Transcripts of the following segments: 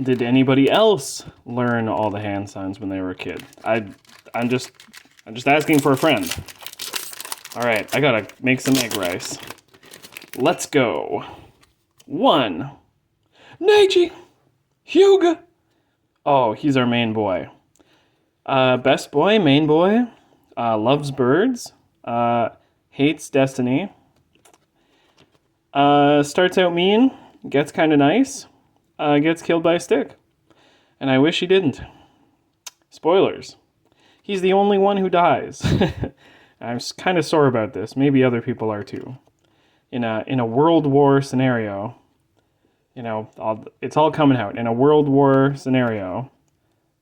Did anybody else learn all the hand signs when they were a kid? I'm just asking for a friend. All right, I gotta make some egg rice. Let's go. 1. Neji! Hyuga! Oh, he's our main boy. Best boy, main boy, loves birds, hates Destiny, starts out mean, gets kind of nice, gets killed by a stick. And I wish he didn't. Spoilers. He's the only one who dies. I'm kind of sore about this. Maybe other people are too. In a World War scenario, it's all coming out. In a World War scenario,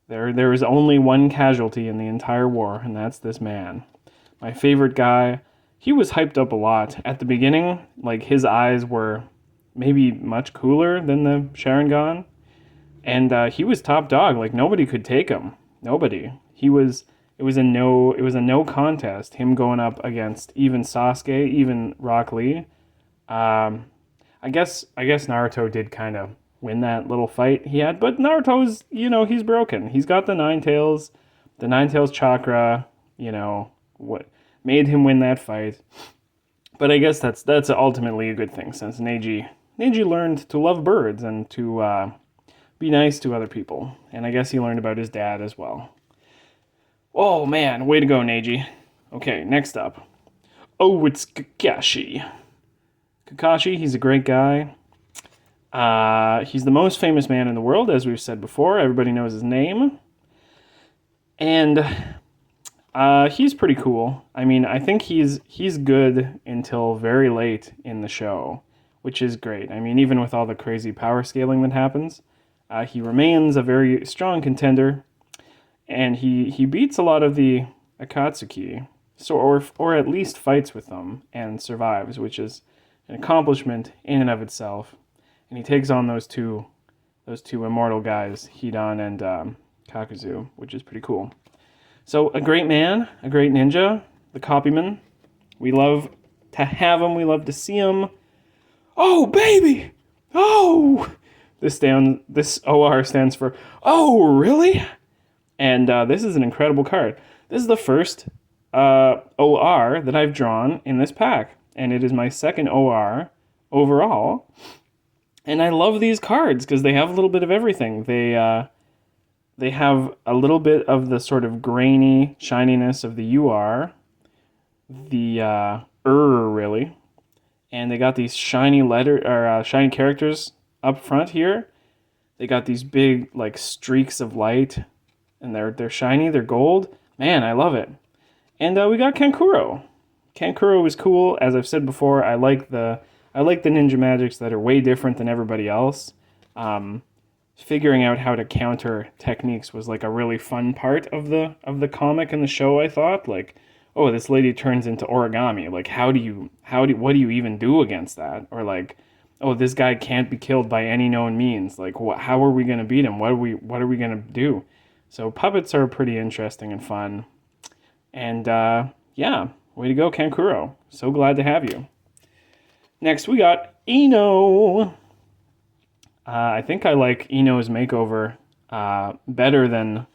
there is only one casualty in the entire war, and that's this man. My favorite guy. He was hyped up a lot. At the beginning, like, his eyes were maybe much cooler than the Sharingan. And he was top dog. Like, nobody could take him. Nobody. It was a no contest. Him going up against even Sasuke, even Rock Lee. I guess Naruto did kind of win that little fight he had, but Naruto's, he's broken. He's got the Nine Tails chakra, what made him win that fight. But I guess that's ultimately a good thing, since Neji learned to love birds and to be nice to other people. And I guess he learned about his dad as well. Oh man, way to go, Neji. Okay, next up. Oh, it's Kakashi. Kakashi, he's a great guy. He's the most famous man in the world, as we've said before. Everybody knows his name. And he's pretty cool. I mean, I think he's good until very late in the show, which is great. I mean, even with all the crazy power scaling that happens, he remains a very strong contender, and he beats a lot of the Akatsuki, or at least fights with them and survives, which is an accomplishment in and of itself. And he takes on those two immortal guys, Hidan and Kakuzu, which is pretty cool. So a great man, a great ninja, the copyman. We love to have him. We love to see him. Oh, baby! Oh! This OR stands for, oh, really? And this is an incredible card. This is the first OR that I've drawn in this pack. And it is my second OR overall. And I love these cards because they have a little bit of everything. They have a little bit of the sort of grainy shininess of the UR. The really. And they got these shiny shiny characters up front here. They got these big like streaks of light, and they're shiny. They're gold. Man, I love it. And we got Kankuro. Kankuro is cool. As I've said before, I like the ninja magics that are way different than everybody else. Figuring out how to counter techniques was like a really fun part of the comic and the show. I thought, like, oh, this lady turns into origami. Like, what do you even do against that? Or like, oh, this guy can't be killed by any known means. Like, how are we gonna beat him? What are we gonna do? So puppets are pretty interesting and fun. And yeah, way to go, Kankuro. So glad to have you. Next, we got Ino. I think I like Ino's makeover better than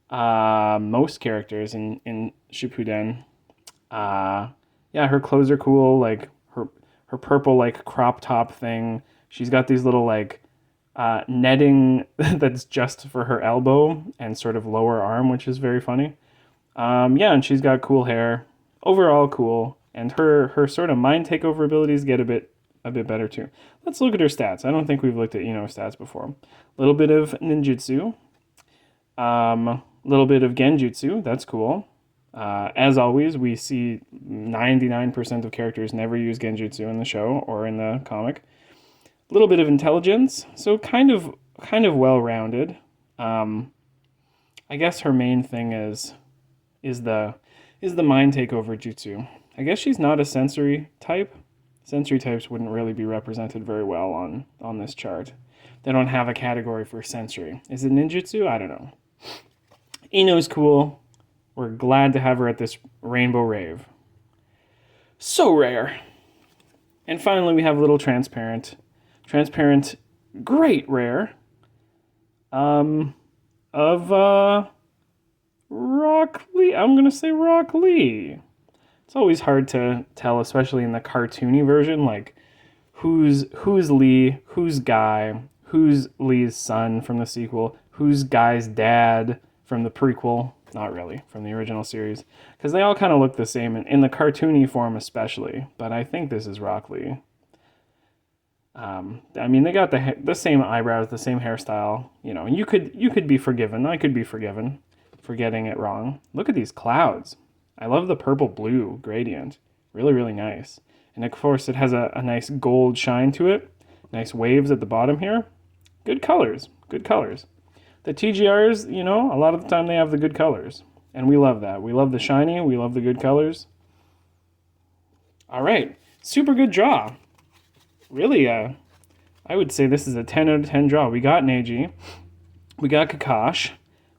most characters in Shippuden. Yeah, her clothes are cool. Like her purple like crop top thing. She's got these little like netting that's just for her elbow and sort of lower arm, which is very funny. Yeah, and she's got cool hair. Overall cool. And her sort of mind takeover abilities get a bit better too. Let's look at her stats. I don't think we've looked at Ino's stats before. A little bit of ninjutsu. Little bit of genjutsu. That's cool. As always, we see 99% of characters never use genjutsu in the show or in the comic. A little bit of intelligence. So kind of well-rounded. I guess her main thing is the mind takeover jutsu. I guess she's not a sensory type. Sensory types wouldn't really be represented very well on this chart. They don't have a category for sensory. Is it ninjutsu? I don't know. Ino's cool. We're glad to have her at this Rainbow Rave. So rare. And finally, we have a little transparent, great rare. of Rock Lee. I'm gonna say Rock Lee. It's always hard to tell, especially in the cartoony version, like who's Lee, who's Guy, who's Lee's son from the sequel, who's Guy's dad from the prequel. Not really, from the original series, because they all kind of look the same in the cartoony form, especially. But I think this is Rock Lee. I mean, they got the same eyebrows, the same hairstyle, you know. And you could be forgiven. I could be forgiven for getting it wrong. Look at these clouds. I love the purple blue gradient. Really, really nice. And of course, it has a nice gold shine to it. Nice waves at the bottom here. Good colors. Good colors. The TGRs, you know, a lot of the time they have the good colors. And we love that. We love the shiny. We love the good colors. All right. Super good draw. Really, I would say this is a 10 out of 10 draw. We got an AG. We got Kakash.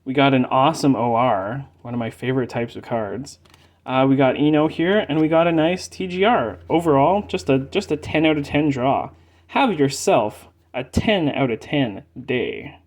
We got an awesome OR. One of my favorite types of cards. We got Eno here. And we got a nice TGR. Overall, just a 10 out of 10 draw. Have yourself a 10 out of 10 day.